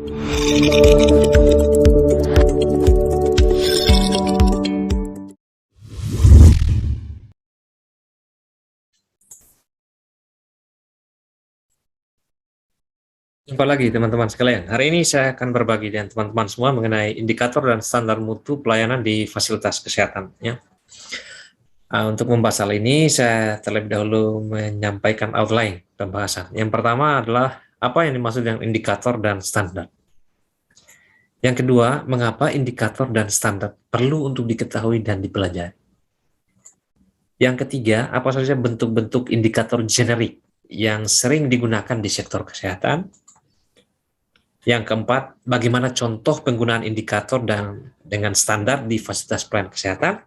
Jumpa lagi teman-teman sekalian. Hari ini saya akan berbagi dengan teman-teman semua mengenai indikator dan standar mutu pelayanan di fasilitas kesehatan. Ya. Untuk membahas hal ini, saya terlebih dahulu menyampaikan outline pembahasan. Yang pertama adalah apa yang dimaksud dengan indikator dan standar. Yang kedua, mengapa indikator dan standar perlu untuk diketahui dan dipelajari. Yang ketiga, apa saja bentuk-bentuk indikator generik yang sering digunakan di sektor kesehatan. Yang keempat, bagaimana contoh penggunaan indikator dan dengan standar di fasilitas pelayanan kesehatan.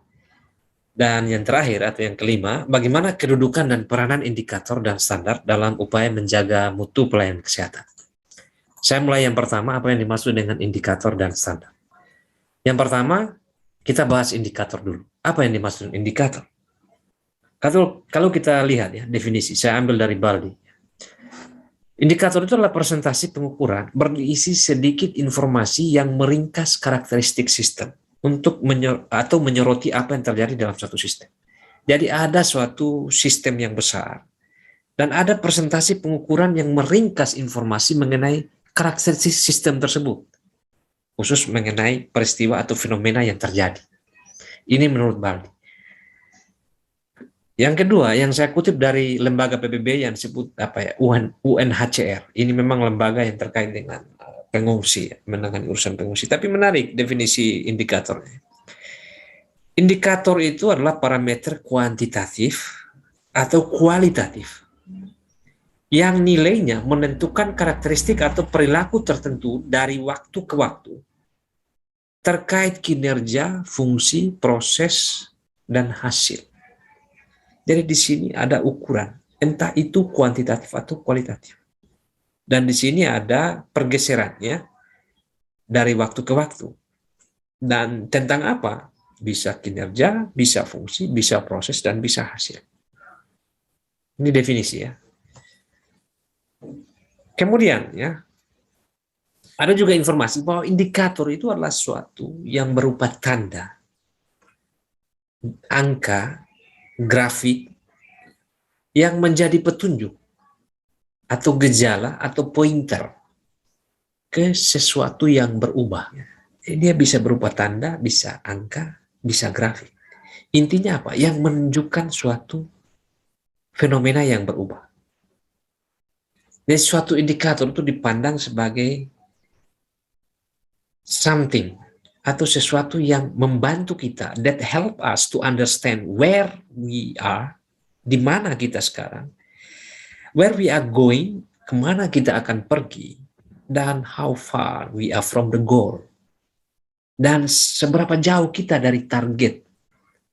Dan yang terakhir atau yang kelima, bagaimana kedudukan dan peranan indikator dan standar dalam upaya menjaga mutu pelayanan kesehatan. Saya mulai yang pertama, apa yang dimaksud dengan indikator dan standar. Yang pertama, kita bahas indikator dulu. Apa yang dimaksud dengan indikator? Kalau kita lihat ya definisi, saya ambil dari Baldi. Indikator itu adalah presentasi pengukuran berisi sedikit informasi yang meringkas karakteristik sistem untuk menyoroti apa yang terjadi dalam suatu sistem. Jadi ada suatu sistem yang besar dan ada presentasi pengukuran yang meringkas informasi mengenai karakteristik sistem tersebut, khusus mengenai peristiwa atau fenomena yang terjadi. Ini menurut Baldi. Yang kedua, yang saya kutip dari lembaga PBB yang disebut UNHCR. Ini memang lembaga yang terkait dengan pengungsi, menangani urusan pengungsi. Tapi menarik definisi indikatornya. Indikator itu adalah parameter kuantitatif atau kualitatif yang nilainya menentukan karakteristik atau perilaku tertentu dari waktu ke waktu terkait kinerja, fungsi, proses, dan hasil. Jadi di sini ada ukuran, entah itu kuantitatif atau kualitatif. Dan di sini ada pergeserannya dari waktu ke waktu. Dan tentang apa? Bisa kinerja, bisa fungsi, bisa proses, dan bisa hasil. Ini definisi ya. Kemudian ya, ada juga informasi bahwa indikator itu adalah suatu yang berupa tanda, angka, grafik yang menjadi petunjuk atau gejala atau pointer ke sesuatu yang berubah. Dia bisa berupa tanda, bisa angka, bisa grafik. Intinya apa? Yang menunjukkan suatu fenomena yang berubah. Dan suatu indikator itu dipandang sebagai something atau sesuatu yang membantu kita, that help us to understand where we are, di mana kita sekarang, where we are going, kemana kita akan pergi, dan how far we are from the goal, dan seberapa jauh kita dari target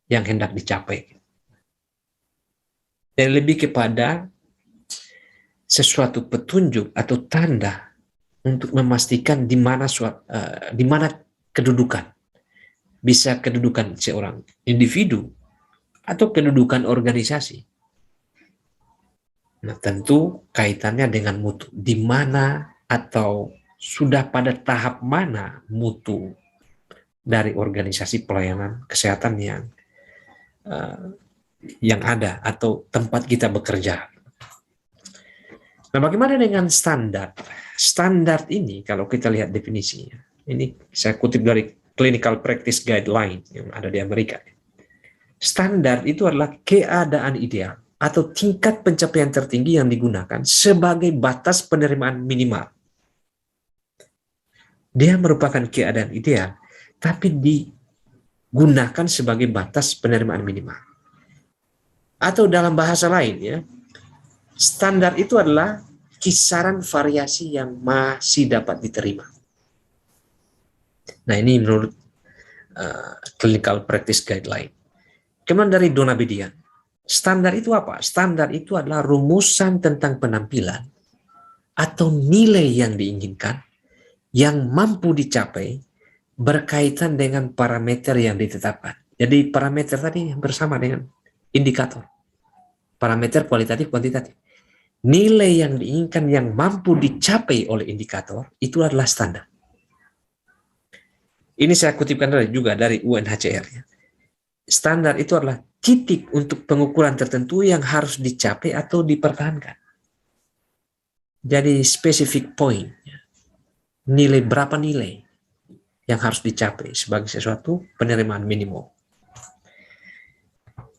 yang hendak dicapai. Dan lebih kepada sesuatu petunjuk atau tanda untuk memastikan di mana kedudukan. Bisa kedudukan seorang individu atau kedudukan organisasi. Nah, tentu kaitannya dengan mutu. Di mana atau sudah pada tahap mana mutu dari organisasi pelayanan kesehatan yang ada atau tempat kita bekerja. Nah, bagaimana dengan standar? Standar ini kalau kita lihat definisinya, ini saya kutip dari Clinical Practice Guideline yang ada di Amerika. Standar itu adalah keadaan ideal atau tingkat pencapaian tertinggi yang digunakan sebagai batas penerimaan minimal. Dia merupakan keadaan ideal, tapi digunakan sebagai batas penerimaan minimal. Atau dalam bahasa lain ya, standar itu adalah kisaran variasi yang masih dapat diterima. Nah, ini menurut Clinical Practice Guideline. Kemudian dari Dona Bedian, standar itu apa? Standar itu adalah rumusan tentang penampilan atau nilai yang diinginkan yang mampu dicapai berkaitan dengan parameter yang ditetapkan. Jadi parameter tadi bersama dengan indikator. Parameter kualitatif, kuantitatif. nilai yang diinginkan yang mampu dicapai oleh indikator itu adalah standar. Ini saya kutipkan juga dari UNHCR. Standar itu adalah titik untuk pengukuran tertentu yang harus dicapai atau dipertahankan. Jadi specific point, nilai berapa nilai yang harus dicapai sebagai sesuatu penerimaan minimum.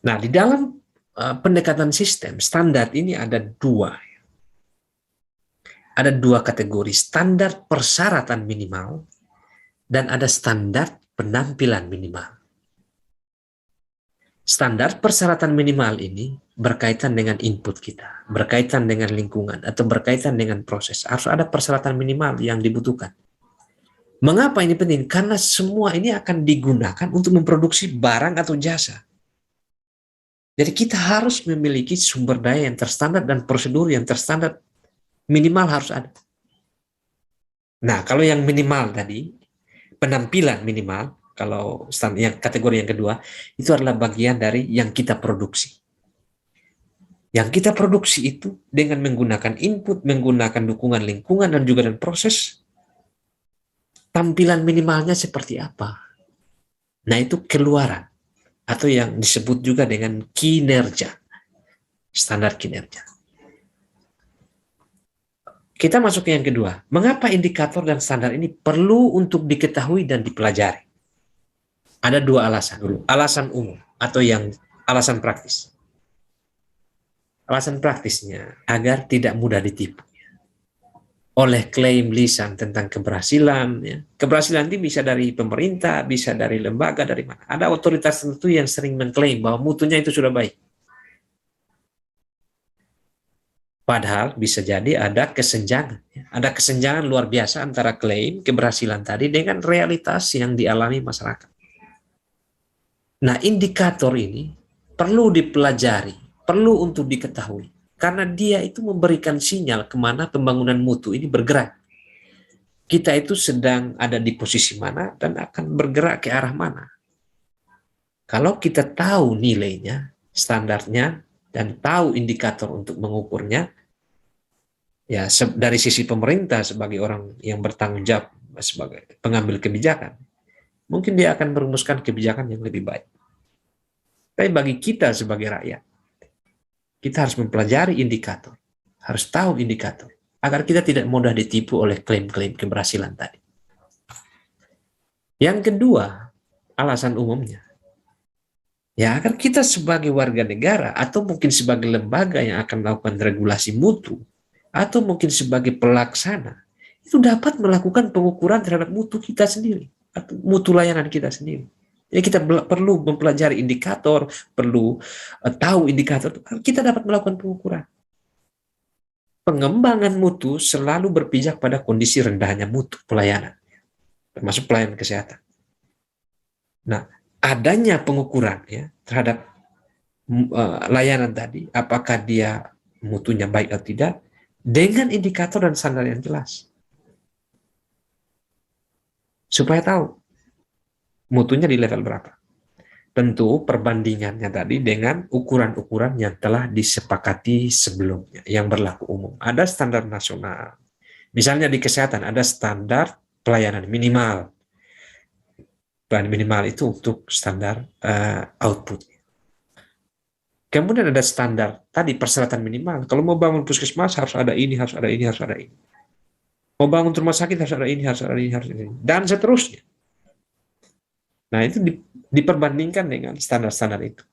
Nah, di dalam pendekatan sistem, standar ini ada dua. Ada dua kategori, standar persyaratan minimal dan ada standar penampilan minimal. Standar persyaratan minimal ini berkaitan dengan input kita, berkaitan dengan lingkungan, atau berkaitan dengan proses. Harus ada persyaratan minimal yang dibutuhkan. Mengapa ini penting? Karena semua ini akan digunakan untuk memproduksi barang atau jasa. Jadi kita harus memiliki sumber daya yang terstandar dan prosedur yang terstandar minimal harus ada. Nah, kalau yang minimal tadi, penampilan minimal, kalau yang kategori yang kedua, itu adalah bagian dari yang kita produksi. Yang kita produksi itu dengan menggunakan input, menggunakan dukungan lingkungan dan juga dan proses, tampilan minimalnya seperti apa. Nah, itu keluaran, atau yang disebut juga dengan kinerja, standar kinerja. Kita masuk ke yang kedua. Mengapa indikator dan standar ini perlu untuk diketahui dan dipelajari? Ada dua alasan dulu. Alasan umum atau yang alasan praktis. Alasan praktisnya agar tidak mudah ditipu oleh klaim lisan tentang keberhasilan. Ya. Keberhasilan ini bisa dari pemerintah, bisa dari lembaga, dari mana. Ada otoritas tertentu yang sering mengklaim bahwa mutunya itu sudah baik. Padahal bisa jadi ada kesenjangan. Ada kesenjangan luar biasa antara klaim keberhasilan tadi dengan realitas yang dialami masyarakat. Nah, indikator ini perlu dipelajari, perlu untuk diketahui. Karena dia itu memberikan sinyal kemana pembangunan mutu ini bergerak. Kita itu sedang ada di posisi mana dan akan bergerak ke arah mana. Kalau kita tahu nilainya, standarnya, dan tahu indikator untuk mengukurnya, ya dari sisi pemerintah sebagai orang yang bertanggung jawab sebagai pengambil kebijakan, mungkin dia akan merumuskan kebijakan yang lebih baik. Tapi bagi kita sebagai rakyat, kita harus mempelajari indikator, harus tahu indikator, agar kita tidak mudah ditipu oleh klaim-klaim keberhasilan tadi. Yang kedua, alasan umumnya, ya agar kita sebagai warga negara, atau mungkin sebagai lembaga yang akan melakukan regulasi mutu, atau mungkin sebagai pelaksana, itu dapat melakukan pengukuran terhadap mutu kita sendiri, atau mutu layanan kita sendiri. Jadi kita perlu mempelajari indikator, perlu tahu indikator, kita dapat melakukan pengukuran. Pengembangan mutu selalu berpijak pada kondisi rendahnya mutu pelayanan, termasuk pelayanan kesehatan. Nah, adanya pengukuran ya terhadap layanan tadi, apakah dia mutunya baik atau tidak, dengan indikator dan standar yang jelas. Supaya tahu mutunya di level berapa. Tentu perbandingannya tadi dengan ukuran-ukuran yang telah disepakati sebelumnya, yang berlaku umum. Ada standar nasional. Misalnya di kesehatan ada standar pelayanan minimal. Pelayanan minimal itu untuk standar output. Kemudian ada standar tadi persyaratan minimal. Kalau mau bangun puskesmas harus ada ini, harus ada ini, harus ada ini. Mau bangun rumah sakit harus ada ini, harus ada ini, harus ada ini. Dan seterusnya. Nah, itu diperbandingkan dengan standar-standar itu.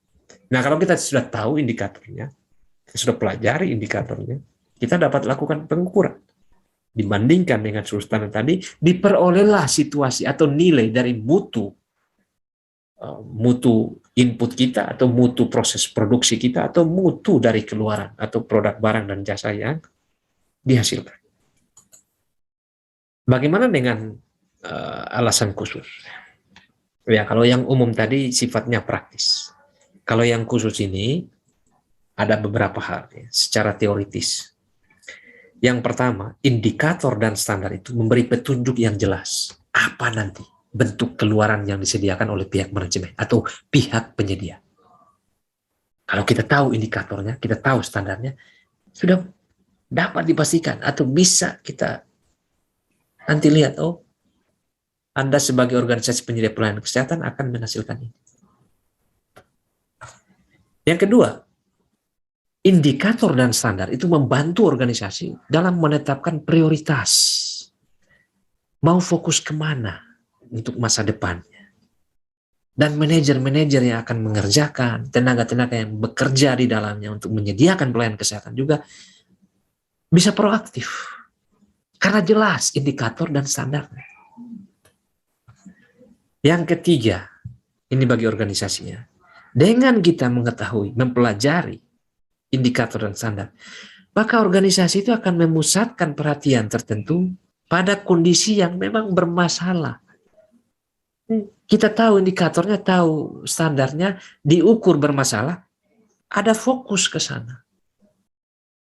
Nah, kalau kita sudah tahu indikatornya, sudah pelajari indikatornya, kita dapat lakukan pengukuran. Dibandingkan dengan seluruh standar tadi, diperolehlah situasi atau nilai dari mutu input kita, atau mutu proses produksi kita, atau mutu dari keluaran, atau produk barang dan jasa yang dihasilkan. Bagaimana dengan alasan khusus? Ya, kalau yang umum tadi sifatnya praktis. Kalau yang khusus ini ada beberapa hal ya, secara teoritis. Yang pertama, indikator dan standar itu memberi petunjuk yang jelas. Apa nanti bentuk keluaran yang disediakan oleh pihak manajemen atau pihak penyedia. Kalau kita tahu indikatornya, kita tahu standarnya, sudah dapat dipastikan atau bisa kita nanti lihat, oh, Anda sebagai organisasi penyedia pelayanan kesehatan akan menghasilkan ini. Yang kedua, indikator dan standar itu membantu organisasi dalam menetapkan prioritas. Mau fokus kemana untuk masa depannya. Dan manajer-manajer yang akan mengerjakan, tenaga-tenaga yang bekerja di dalamnya untuk menyediakan pelayanan kesehatan juga bisa proaktif. Karena jelas indikator dan standarnya. Yang ketiga, ini bagi organisasinya. Dengan kita mengetahui, mempelajari indikator dan standar, maka organisasi itu akan memusatkan perhatian tertentu pada kondisi yang memang bermasalah. Kita tahu indikatornya, tahu standarnya, diukur bermasalah, ada fokus ke sana.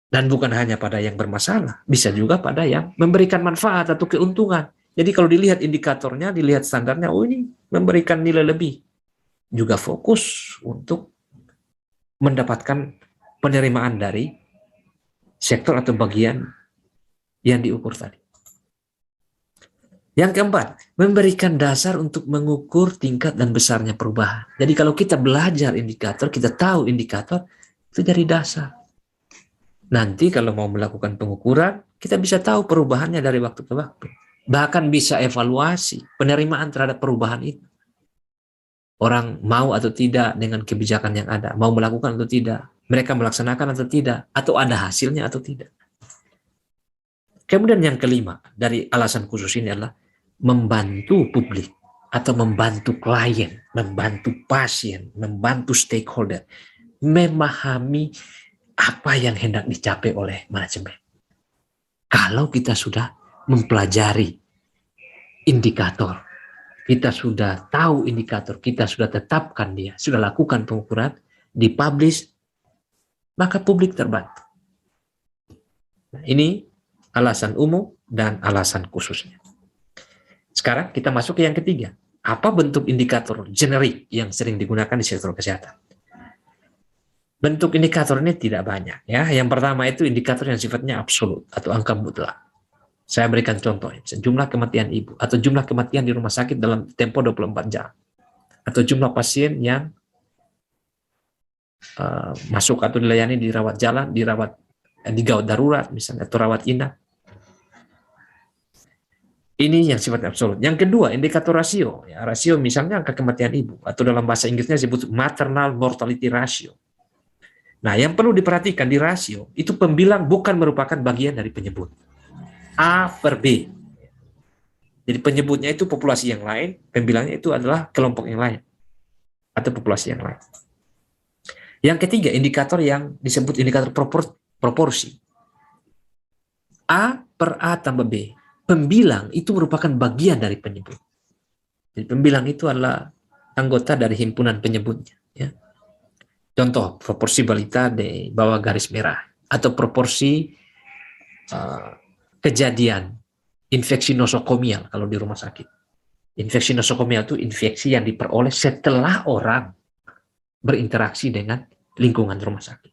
Dan bukan hanya pada yang bermasalah, bisa juga pada yang memberikan manfaat atau keuntungan. Jadi kalau dilihat indikatornya, dilihat standarnya, oh ini memberikan nilai lebih. Juga fokus untuk mendapatkan penerimaan dari sektor atau bagian yang diukur tadi. Yang keempat, memberikan dasar untuk mengukur tingkat dan besarnya perubahan. Jadi kalau kita belajar indikator, kita tahu indikator, itu dari dasar. Nanti kalau mau melakukan pengukuran, kita bisa tahu perubahannya dari waktu ke waktu. Bahkan bisa evaluasi penerimaan terhadap perubahan itu. Orang mau atau tidak dengan kebijakan yang ada, mau melakukan atau tidak, mereka melaksanakan atau tidak, atau ada hasilnya atau tidak. Kemudian yang kelima, dari alasan khusus ini adalah membantu publik atau membantu klien, membantu pasien, membantu stakeholder, memahami apa yang hendak dicapai oleh manajemen. Kalau kita sudah mempelajari indikator, kita sudah tahu indikator, kita sudah tetapkan dia, sudah lakukan pengukuran, dipublish, maka publik terbantu. Nah, ini alasan umum dan alasan khususnya. Sekarang kita masuk ke yang ketiga. Apa bentuk indikator generik yang sering digunakan di sektor kesehatan? Bentuk indikator ini tidak banyak. Ya. Yang pertama itu indikator yang sifatnya absolut atau angka mutlak. Saya berikan contoh, jumlah kematian ibu atau jumlah kematian di rumah sakit dalam tempo 24 jam. Atau jumlah pasien yang masuk atau dilayani di rawat jalan, di gawat darurat misalnya, atau rawat inap. Ini yang sifatnya absolut. Yang kedua, indikator rasio. Ya, rasio misalnya angka kematian ibu, atau dalam bahasa Inggrisnya disebut maternal mortality ratio. Nah, yang perlu diperhatikan di rasio, itu pembilang bukan merupakan bagian dari penyebut. A per B. Jadi penyebutnya itu populasi yang lain, pembilangnya itu adalah kelompok yang lain, atau populasi yang lain. Yang ketiga, indikator yang disebut indikator proporsi. A per A tambah B. Pembilang itu merupakan bagian dari penyebut. Jadi pembilang itu adalah anggota dari himpunan penyebutnya. Ya. Contoh, proporsi balita di bawah garis merah. Atau proporsi kejadian infeksi nosokomial kalau di rumah sakit. Infeksi nosokomial itu infeksi yang diperoleh setelah orang berinteraksi dengan lingkungan rumah sakit.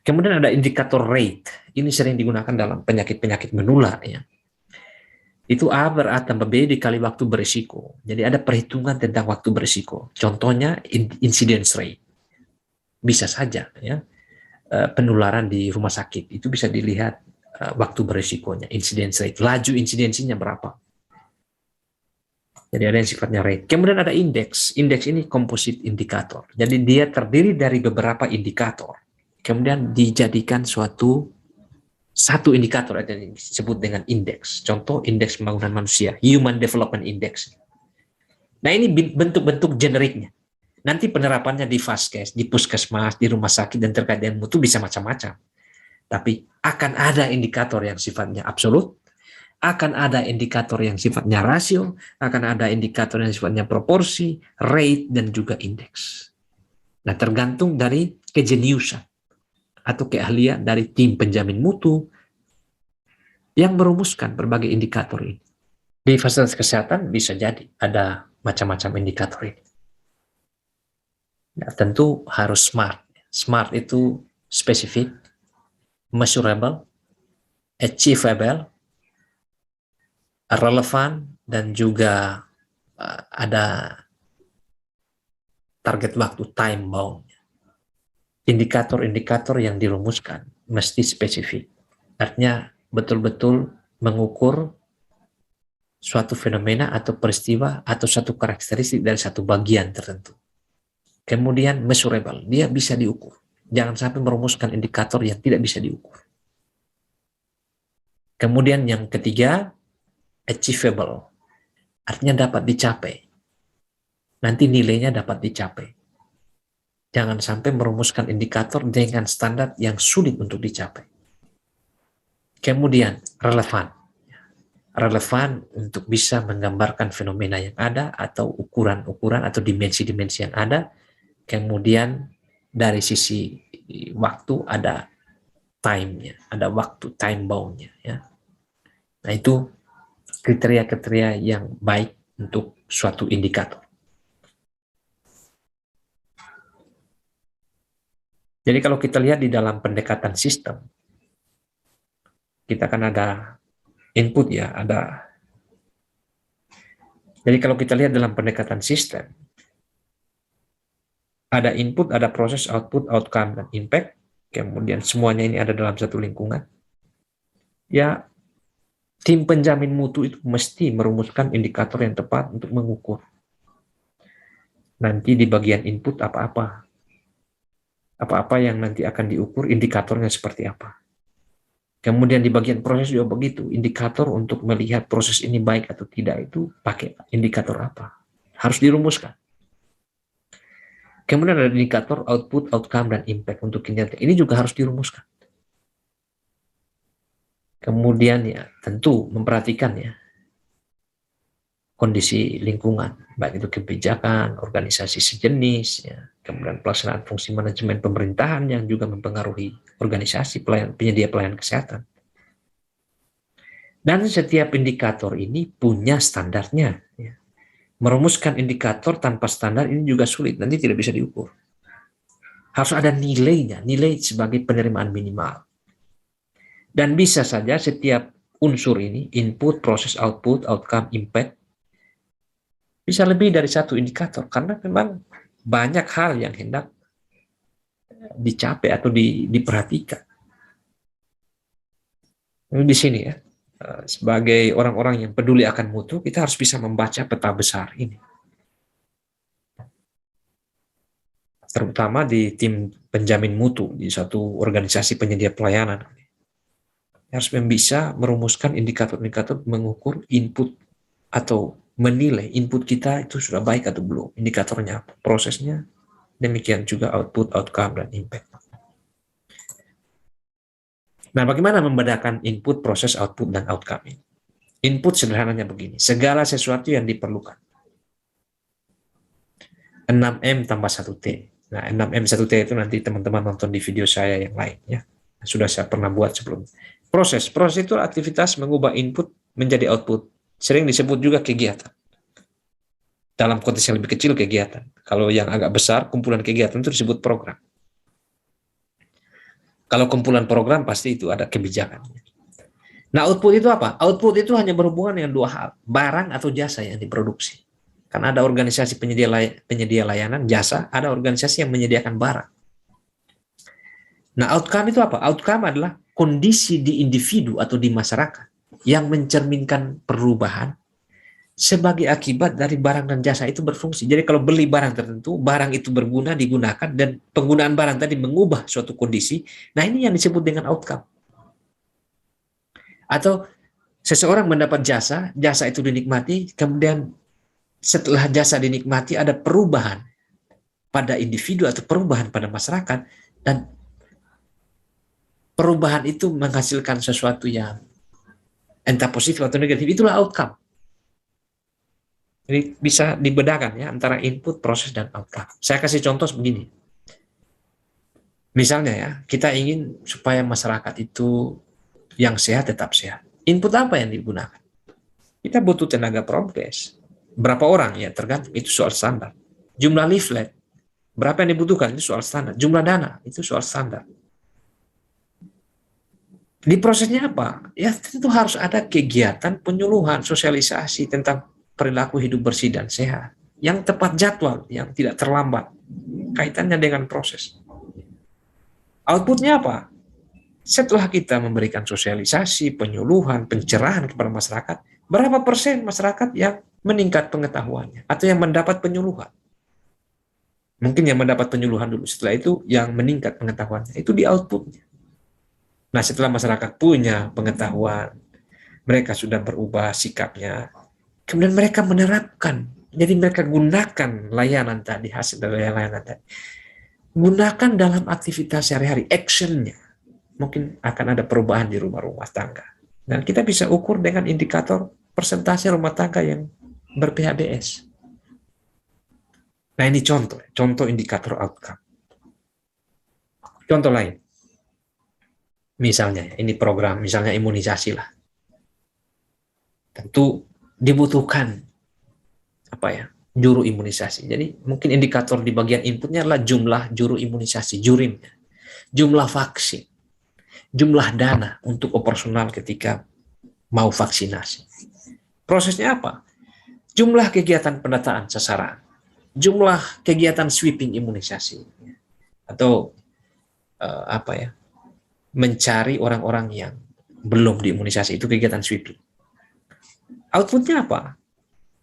Kemudian ada indikator rate. Ini sering digunakan dalam penyakit-penyakit menular. Ya. Itu A per A tambah B dikali waktu berisiko. Jadi ada perhitungan tentang waktu berisiko. Contohnya incidence rate. Bisa saja ya, penularan di rumah sakit. Itu bisa dilihat waktu berisikonya, incidence rate. Laju insidensinya berapa. Jadi ada yang sifatnya rate. Kemudian ada indeks. Indeks ini composite indikator. Jadi dia terdiri dari beberapa indikator. Kemudian dijadikan satu indikator yang disebut dengan indeks. Contoh indeks pembangunan manusia, Human Development Index. Nah ini bentuk-bentuk generiknya. Nanti penerapannya di Vaskes, di puskesmas, di rumah sakit dan terkait dengan mutu bisa macam-macam. Tapi akan ada indikator yang sifatnya absolut, akan ada indikator yang sifatnya rasio, akan ada indikator yang sifatnya proporsi, rate, dan juga indeks. Nah tergantung dari kejeniusan atau keahlian dari tim penjamin mutu yang merumuskan berbagai indikator ini. Di fasilitas kesehatan bisa jadi ada macam-macam indikator ini. Nah, tentu harus smart. SMART itu specific, measurable, achievable, relevan, dan juga ada target waktu, time bound. Indikator-indikator yang dirumuskan mesti spesifik. Artinya betul-betul mengukur suatu fenomena atau peristiwa atau satu karakteristik dari satu bagian tertentu. Kemudian measurable, dia bisa diukur. Jangan sampai merumuskan indikator yang tidak bisa diukur. Kemudian yang ketiga, achievable, artinya dapat dicapai. Nanti nilainya dapat dicapai. Jangan sampai merumuskan indikator dengan standar yang sulit untuk dicapai. Kemudian relevan. Relevan untuk bisa menggambarkan fenomena yang ada atau ukuran-ukuran atau dimensi-dimensi yang ada. Kemudian dari sisi waktu ada time-nya, ada waktu, time bound-nya. Ya. Nah itu kriteria-kriteria yang baik untuk suatu indikator. Jadi kalau kita lihat di dalam pendekatan sistem, kita kan ada input ya, ada. Jadi kalau kita lihat dalam pendekatan sistem, ada input, ada proses, output, outcome, dan impact. Kemudian semuanya ini ada dalam satu lingkungan. Ya, tim penjamin mutu itu mesti merumuskan indikator yang tepat untuk mengukur. Nanti di bagian input apa-apa yang nanti akan diukur, indikatornya seperti apa. Kemudian di bagian proses juga begitu, indikator untuk melihat proses ini baik atau tidak itu pakai indikator apa. Harus dirumuskan. Kemudian ada indikator output, outcome, dan impact untuk kinerja. Ini juga harus dirumuskan. Kemudian ya tentu memperhatikan ya kondisi lingkungan, baik itu kebijakan, organisasi sejenis, ya, kemudian pelaksanaan fungsi manajemen pemerintahan yang juga mempengaruhi organisasi penyedia pelayanan kesehatan. Dan setiap indikator ini punya standarnya. Ya. Merumuskan indikator tanpa standar ini juga sulit, nanti tidak bisa diukur. Harus ada nilainya, nilai sebagai penerimaan minimal. Dan bisa saja setiap unsur ini, input, proses, output, outcome, impact, bisa lebih dari satu indikator, karena memang banyak hal yang hendak dicapai atau diperhatikan. Di sini ya, sebagai orang-orang yang peduli akan mutu, kita harus bisa membaca peta besar ini. Terutama di tim penjamin mutu, di satu organisasi penyedia pelayanan. Harus bisa merumuskan indikator-indikator mengukur input atau menilai input kita itu sudah baik atau belum, indikatornya apa, prosesnya, demikian juga output, outcome, dan impact. Nah, bagaimana membedakan input, proses, output, dan outcome ini? Input sederhananya begini, segala sesuatu yang diperlukan. 6M tambah 1T. Nah, 6M 1T itu nanti teman-teman nonton di video saya yang lain ya. Sudah saya pernah buat sebelumnya. Proses itu aktivitas mengubah input menjadi output. Sering disebut juga kegiatan. Dalam konteks yang lebih kecil kegiatan. Kalau yang agak besar, kumpulan kegiatan itu disebut program. Kalau kumpulan program pasti itu ada kebijakan. Nah, output itu apa? Output itu hanya berhubungan dengan dua hal, barang atau jasa yang diproduksi. Karena ada organisasi penyedia layanan jasa, ada organisasi yang menyediakan barang. Nah, outcome itu apa? Outcome adalah kondisi di individu atau di masyarakat yang mencerminkan perubahan sebagai akibat dari barang dan jasa itu berfungsi. Jadi kalau beli barang tertentu, barang itu berguna, digunakan, dan penggunaan barang tadi mengubah suatu kondisi, nah ini yang disebut dengan outcome. Atau seseorang mendapat jasa itu dinikmati, kemudian setelah jasa dinikmati ada perubahan pada individu atau perubahan pada masyarakat, dan perubahan itu menghasilkan sesuatu yang entah positif atau negatif, itulah outcome. Jadi bisa dibedakan ya antara input, proses, dan outcome. Saya kasih contoh begini. Misalnya ya, kita ingin supaya masyarakat itu yang sehat tetap sehat. Input apa yang digunakan? Kita butuh tenaga prokes. Berapa orang ya, tergantung, itu soal standar. Jumlah leaflet, Berapa yang dibutuhkan? Itu soal standar. Jumlah dana, itu soal standar. Di prosesnya apa? Ya tentu harus ada kegiatan penyuluhan, sosialisasi tentang perilaku hidup bersih dan sehat. Yang tepat jadwal, yang tidak terlambat. Kaitannya dengan proses. Outputnya apa? Setelah kita memberikan sosialisasi, penyuluhan, pencerahan kepada masyarakat, berapa persen masyarakat yang meningkat pengetahuannya atau yang mendapat penyuluhan? Mungkin yang mendapat penyuluhan dulu, setelah itu yang meningkat pengetahuannya. Itu di outputnya. Nah, setelah masyarakat punya pengetahuan, mereka sudah berubah sikapnya, kemudian mereka menerapkan. Jadi mereka gunakan layanan tadi, hasil dari layanan tadi. Gunakan dalam aktivitas sehari-hari, actionnya. Mungkin akan ada perubahan di rumah-rumah tangga. Dan kita bisa ukur dengan indikator persentase rumah tangga yang ber-PHBS. Nah, ini contoh indikator outcome. Contoh lain. Misalnya, ini program, misalnya imunisasi lah. Tentu dibutuhkan juru imunisasi. Jadi mungkin indikator di bagian inputnya adalah jumlah juru imunisasi, jurimnya, jumlah vaksin, jumlah dana untuk operasional ketika mau vaksinasi. Prosesnya apa? Jumlah kegiatan pendataan sasaran, jumlah kegiatan sweeping imunisasi, atau mencari orang-orang yang belum diimunisasi, itu kegiatan sweeping. Outputnya apa?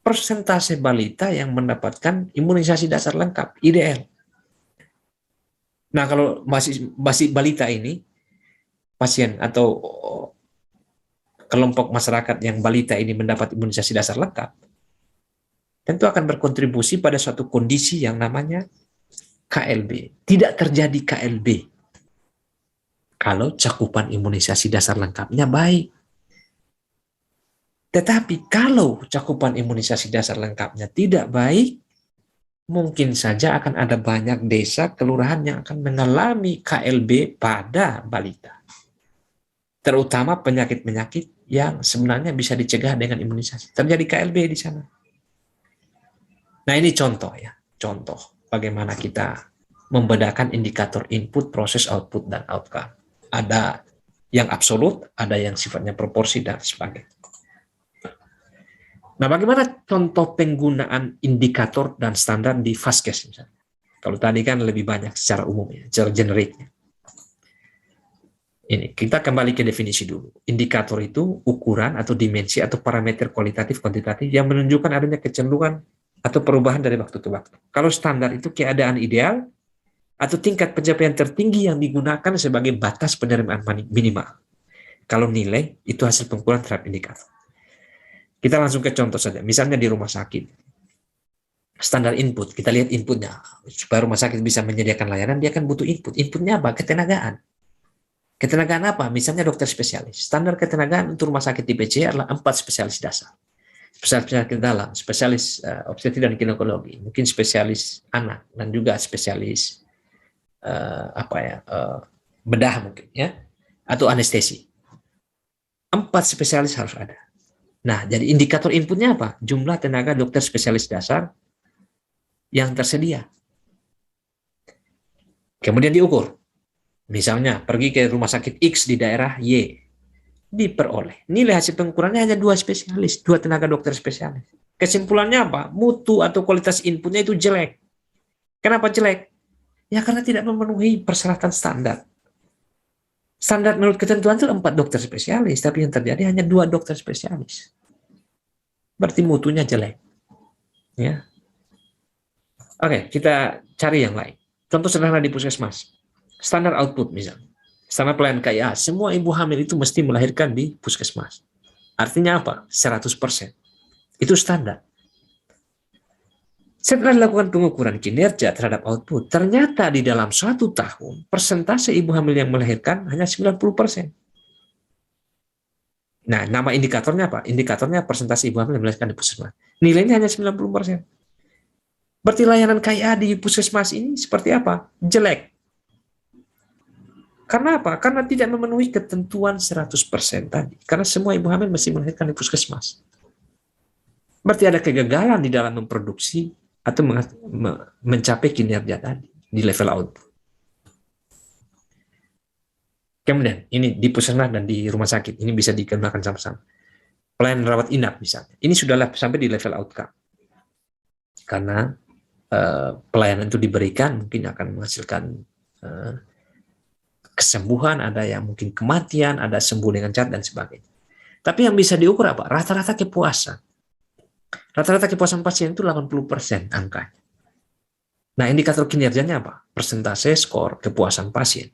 Persentase balita yang mendapatkan imunisasi dasar lengkap, IDL. Nah, kalau masih balita ini, pasien atau kelompok masyarakat yang balita ini mendapat imunisasi dasar lengkap, tentu akan berkontribusi pada suatu kondisi yang namanya KLB. Tidak terjadi KLB kalau cakupan imunisasi dasar lengkapnya baik. Tetapi kalau cakupan imunisasi dasar lengkapnya tidak baik, mungkin saja akan ada banyak desa, kelurahan yang akan mengalami KLB pada balita. Terutama penyakit-penyakit yang sebenarnya bisa dicegah dengan imunisasi. Terjadi KLB di sana. Nah, ini contoh ya, contoh bagaimana kita membedakan indikator input, proses, output, dan outcome. Ada yang absolut, ada yang sifatnya proporsi, dan sebagainya. Nah, bagaimana contoh penggunaan indikator dan standar di Fastcase misalnya? Kalau tadi kan lebih banyak secara umum ya, secara generiknya. Ini kita kembali ke definisi dulu. Indikator itu ukuran atau dimensi atau parameter kualitatif kuantitatif yang menunjukkan adanya kecenderungan atau perubahan dari waktu ke waktu. Kalau standar itu keadaan ideal atau tingkat pencapaian tertinggi yang digunakan sebagai batas penerimaan minimal. Kalau nilai itu hasil pengukuran terhadap indikator. Kita langsung ke contoh saja. Misalnya di rumah sakit. Standar input, kita lihat inputnya. Supaya rumah sakit bisa menyediakan layanan, dia akan butuh input. Inputnya apa? Ketenagaan. Ketenagaan apa? Misalnya dokter spesialis. Standar ketenagaan untuk rumah sakit TPC adalah 4 spesialis dasar. Spesialis penyakit dalam, spesialis obstetri dan ginekologi, mungkin spesialis anak, dan juga spesialis bedah mungkin, ya, atau anestesi. 4 spesialis harus ada. Nah, jadi indikator inputnya apa? Jumlah tenaga dokter spesialis dasar yang tersedia. Kemudian diukur. Misalnya, pergi ke rumah sakit X di daerah Y. Diperoleh. Nilai hasil pengukurannya hanya 2 spesialis, 2 tenaga dokter spesialis. Kesimpulannya apa? Mutu atau kualitas inputnya itu jelek. Kenapa jelek? Ya karena tidak memenuhi persyaratan standar. Standar menurut ketentuan itu 4 dokter spesialis, tapi yang terjadi hanya 2 dokter spesialis. Berarti mutunya jelek. Ya. Oke, kita cari yang lain. Contoh sederhana di puskesmas. Standar output misalnya. Standar pelayanan KIA, semua ibu hamil itu mesti melahirkan di puskesmas. Artinya apa? 100%. Itu standar. Setelah dilakukan pengukuran kinerja terhadap output, ternyata di dalam 1 tahun, persentase ibu hamil yang melahirkan hanya 90%. Nah, nama indikatornya apa? Indikatornya persentase ibu hamil yang melahirkan di puskesmas. Nilainya hanya 90%. Berarti layanan KIA di puskesmas ini seperti apa? Jelek. Karena apa? Karena tidak memenuhi ketentuan 100% tadi. Karena semua ibu hamil mesti melahirkan di puskesmas. Berarti ada kegagalan di dalam memproduksi atau mencapai kinerja tadi di level output. Kemudian ini di puskesmas dan di rumah sakit ini bisa digunakan sama-sama. Pelayanan rawat inap misalnya, ini sudah sampai di level outcome karena pelayanan itu diberikan mungkin akan menghasilkan kesembuhan, ada yang mungkin kematian, ada sembuh dengan cepat dan sebagainya. Tapi yang bisa diukur apa? Rata-rata kepuasan. Rata-rata kepuasan pasien itu 80% angkanya. Nah, indikator kinerjanya apa? Persentase skor kepuasan pasien.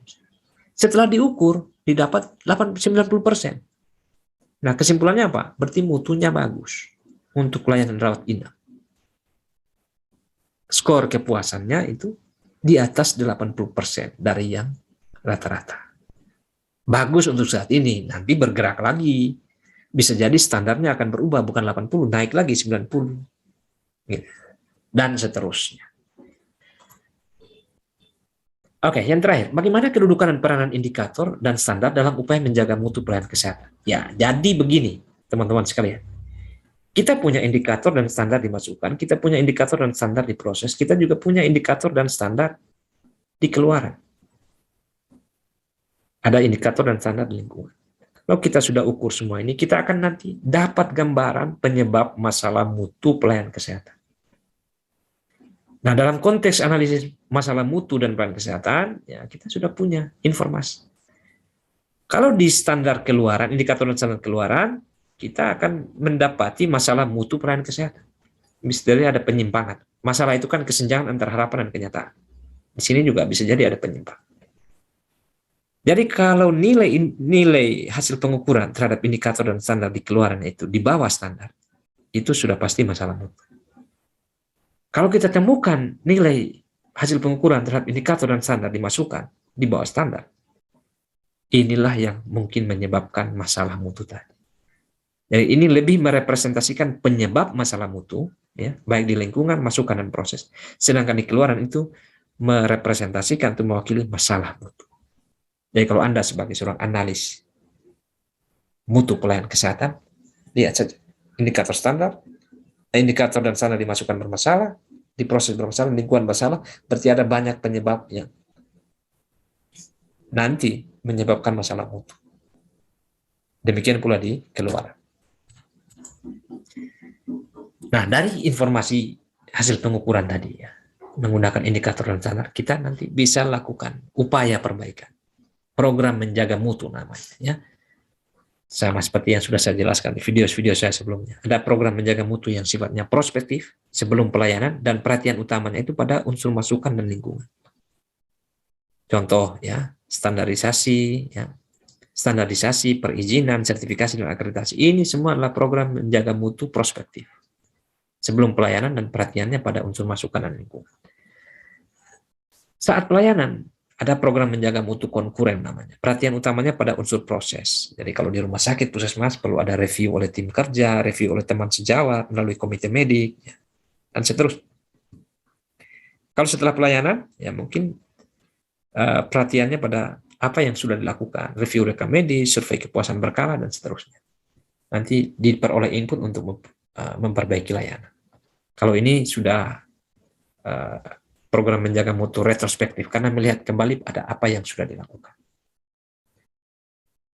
Setelah diukur, didapat 90%. Nah, kesimpulannya apa? Berarti mutunya bagus untuk layanan rawat inap. Skor kepuasannya itu di atas 80% dari yang rata-rata. Bagus untuk saat ini, nanti bergerak lagi. Bisa jadi standarnya akan berubah, bukan 80, naik lagi 90. Dan seterusnya. Oke, yang terakhir, bagaimana kedudukan dan peranan indikator dan standar dalam upaya menjaga mutu pelayanan kesehatan? Ya, jadi begini, teman-teman sekalian. Kita punya indikator dan standar dimasukkan, kita punya indikator dan standar diproses, kita juga punya indikator dan standar di keluaran. Ada indikator dan standar di lingkungan. Kalau kita sudah ukur semua ini, kita akan nanti dapat gambaran penyebab masalah mutu pelayanan kesehatan. Nah, dalam konteks analisis masalah mutu dan pelayanan kesehatan, ya kita sudah punya informasi. Kalau di standar keluaran, indikator dan standar keluaran, kita akan mendapati masalah mutu pelayanan kesehatan. Misalnya ada penyimpangan. Masalah itu kan kesenjangan antara harapan dan kenyataan. Di sini juga bisa jadi ada penyimpangan. Jadi kalau nilai hasil pengukuran terhadap indikator dan standar di keluaran itu di bawah standar, itu sudah pasti masalah mutu. Kalau kita temukan nilai hasil pengukuran terhadap indikator dan standar dimasukkan di bawah standar, inilah yang mungkin menyebabkan masalah mutu tadi. Jadi ini lebih merepresentasikan penyebab masalah mutu, ya, baik di lingkungan, masukan, dan proses. Sedangkan di keluaran itu merepresentasikan atau mewakili masalah mutu. Jadi kalau Anda sebagai seorang analis mutu pelayanan kesehatan, lihat saja indikator standar, indikator dan standar dimasukkan bermasalah, diproses bermasalah, lingkungan bermasalah, berarti ada banyak penyebab yang nanti menyebabkan masalah mutu. Demikian pula di keluaran. Nah, dari informasi hasil pengukuran tadi, ya, menggunakan indikator dan standar, kita nanti bisa lakukan upaya perbaikan. Program menjaga mutu namanya, ya. Sama seperti yang sudah saya jelaskan di video-video saya sebelumnya. Ada program menjaga mutu yang sifatnya prospektif sebelum pelayanan dan perhatian utamanya itu pada unsur masukan dan lingkungan. Contoh, ya, standarisasi, ya, standarisasi, perizinan, sertifikasi, dan akreditasi. Ini semua adalah program menjaga mutu prospektif sebelum pelayanan dan perhatiannya pada unsur masukan dan lingkungan. Saat pelayanan, ada program menjaga mutu konkuren namanya. Perhatian utamanya pada unsur proses. Jadi kalau di rumah sakit, puskesmas perlu ada review oleh tim kerja, review oleh teman sejawat, melalui komite medik, ya, dan seterusnya. Kalau setelah pelayanan, ya mungkin perhatiannya pada apa yang sudah dilakukan, review rekam medis, survei kepuasan berkala, dan seterusnya. Nanti diperoleh input untuk memperbaiki layanan. Kalau ini sudah program menjaga mutu retrospektif, karena melihat kembali ada apa yang sudah dilakukan.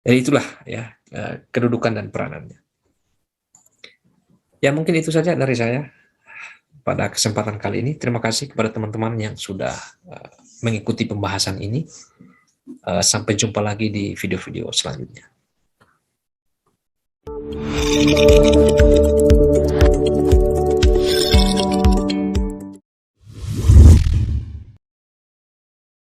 Jadi itulah, ya, kedudukan dan peranannya. Ya mungkin itu saja dari saya pada kesempatan kali ini. Terima kasih kepada teman-teman yang sudah mengikuti pembahasan ini. Sampai jumpa lagi di video-video selanjutnya.